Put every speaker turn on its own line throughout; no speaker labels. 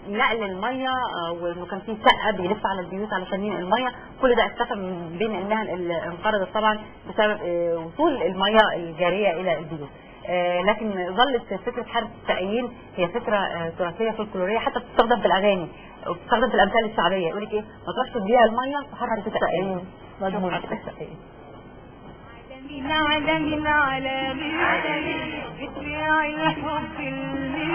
نقل الميه وانه كان في سقه بيلف على البيوت علشان ينقل الميه، كل ده اختفى من بين انها انقرضت طبعا بسبب وصول الميه الجاريه الى البيوت. لكن ظلت فكره حاره السقايين هي فكره تراثيه فولكلوريه، حتى بتستخدم في الاغاني وبتستخدم في الامثال الشعبيه، يقول لك ايه ما تروحش تبيع الميه في حاره السقايين. مضمون السقايين
عالمين عالمين بتبيع الحب المين،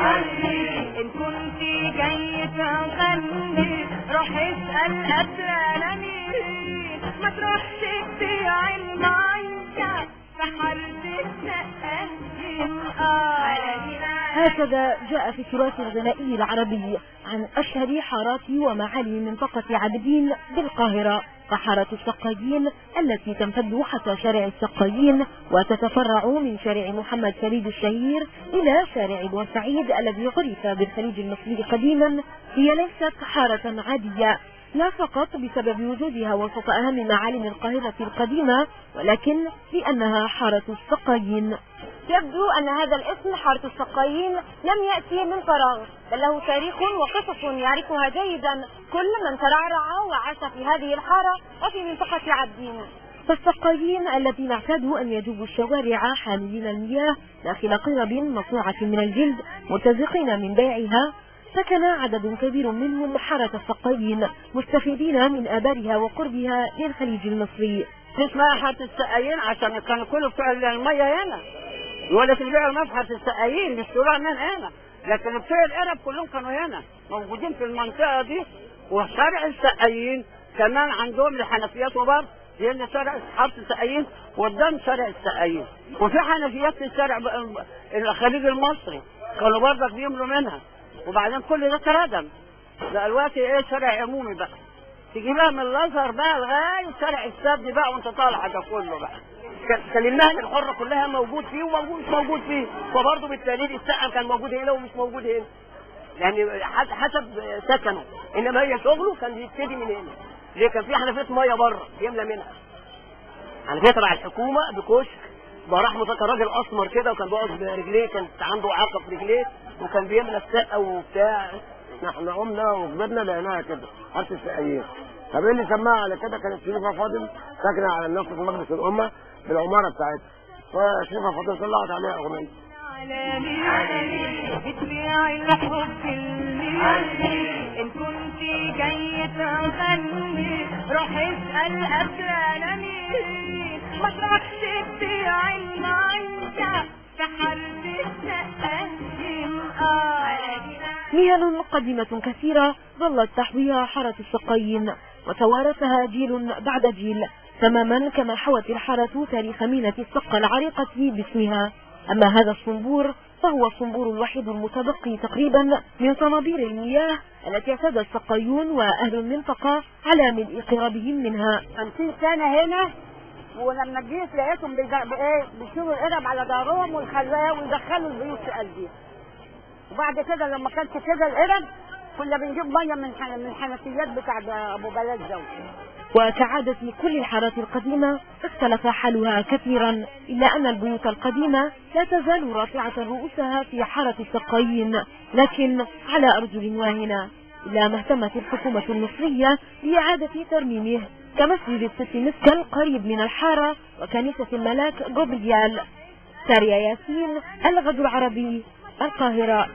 ان كنت جاي تغني روح اسأل قبل مين، ما تروحش تبيع المية في حارة السقايين.
هكذا جاء في التراث الغنائي العربي عن أشهر حارات ومعالم منطقة عابدين بالقاهرة، كحارة السقايين التي تمتد حتى شارع السقايين وتتفرع من شارع محمد فريد الشهير إلى شارع بورسعيد الذي عرف بالخليج المصري قديما. هي ليست حارة عادية، لا فقط بسبب وجودها وسط أهم معالم القاهرة القديمة، ولكن لأنها حارة السقايين. يبدو أن هذا الاسم حارة السقايين لم يأتي من فراغ، بل له تاريخ وقصص يعرفها جيدا كل من ترعرع وعاش في هذه الحارة وفي منطقة عابدين. فالسقايين الذين اعتادوا أن يجوبوا الشوارع حاملين المياه داخل قرب مصنوعة من الجلد مرتزقين من بيعها، سكن عدد كبير منهم حارة السقايين مستفيدين من آبارها وقربها للخليج المصري.
اسمها حارة السقايين عشان كانوا كل بتوع المية هنا، يقول لك البيع المياه في حارة السقايين مش طلوع من هنا، لكن بتوع القرب كلهم كانوا هنا موجودين في المنطقة دي. وشارع السقايين كمان عندهم الحنفيات وبرضه لأن شارع حارة السقايين قدام شارع السقايين، وفي حنفيات في الشارع الخليج المصري كانوا برضك بيملوا منها، وبعدين كل ده اتردم. دلوقتي ايه شارع عمومي بقى، تجيبها من الازهر بقى لغايه شارع السبت بقى وانت طالع ده كله بقى. كان المهن الحره كلها موجود فيه وموجود مش موجود فيه، وبرضه بالتالي السقا كان موجود هنا ومش موجود هنا، يعني حسب سكنه، انما هي شغله كان بيبتدي من هنا. ليه كان في حنفيه ميه بره بيملى منها، حنفيه تبع الحكومه بكشك برحمه كان راجل اسمر كده وكان بيقعد برجليه، كان عنده اعاقه في رجليه وكان بيملى السقا وبتاع. احنا قمنا وكبرنا لقيناها كده حاره السقايين. طب ايه اللي سماها على كده؟ كانت شريفه فاضل ساكنه على النص في مجلس الامه بالعماره بتاعتها، وشريفه فاضل طلعت عليها اغنيه
بتبيع الحب المين، ان كنت جاي تغني روح اسأل قبل مين، ما تروحش تبيع المية في حارة السقايين.
مهن قديمة كثيرة ظلت تحويها حارة السقايين وتوارثها جيل بعد جيل، تماما كما حوت الحارة تاريخ ميناء السقا العريقة باسمها. أما هذا الصنبور فهو الصنبور الوحيد المتبقي تقريبا من صنابير المياه التي اعتاد السقايون وأهل المنطقة على ملء قرابهم منها.
50 سنة هنا، ولما جيت لقيتهم بيشيلوا القرب على ظهرهم ويدخلوا البيوت في قلبيها. وبعد كده لما كانت كده القرب كنا بنجيب ميه من الحنفيات بتاع ابو بلد زوجي.
وكعادة كل الحارات القديمة اختلف حالها كثيرا، إلا أن البيوت القديمة لا تزال رافعة رؤوسها في حارة السقايين، لكن على أرجل واهنة، إلا ما اهتمت الحكومة المصرية بإعادة ترميمه كمسجد الست مسكن قريب من الحارة وكنيسة الملاك جبريال. سارية ياسين، الغد العربي، القاهرة.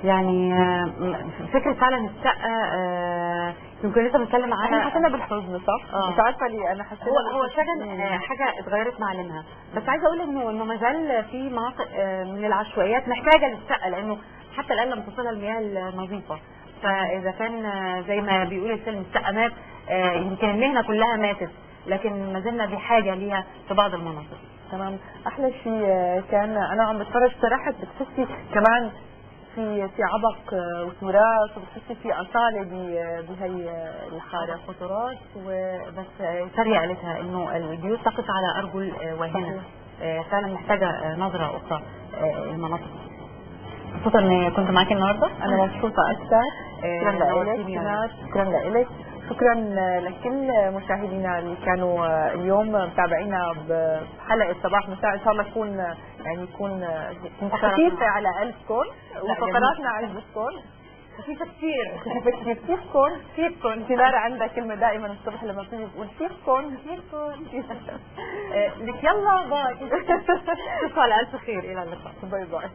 يعني فكرة فعلا السقا يمكن لسه بنتكلم على
احنا حسينا بالحزن صح؟ مش عارفه ليه انا حسيت
هو فعلا حاجه اتغيرت معالمها، بس عايزه اقول انه ما زال في مناطق من العشوائيات محتاجه للسقا، لانه حتى الان لم تصلها المياه النظيفه. فاذا كان زي ما بيقول الفيلم السقا مات، يمكن المهنه كلها ماتت، لكن ما زلنا بحاجه ليها في بعض المناطق.
تمام. احلى شيء كان انا عم بتفرج صراحه بتحسي كمان في عبق وتراث، وبتحسي في اصاله بهي الحاره،
خطرات. وبس سارية قالتها انه البيوت تقف على ارجل واهنه، فعلا محتاجه نظره اخرى المناطق. مبسوطه اني كنت معاكي النهارده.
انا مبسوطه اكثر. شكرا لك، شكرا لكل مشاهدينا اللي كانوا اليوم متابعينا بحلقه صباح مساء. ان شاء الله تكون يعني يكون خفيفة على قلب كون وفقراتنا على الكون
خفيفة كثير.
خفيفة كثير. كيف كون؟ كيف كون؟ سنارة عندها كلمة دائما الصبح لما بتيجي بتقول كيف كون؟ كيف كون؟
لك يلا باي. تصبحوا على ألف خير، إلى اللقاء.
باي باي.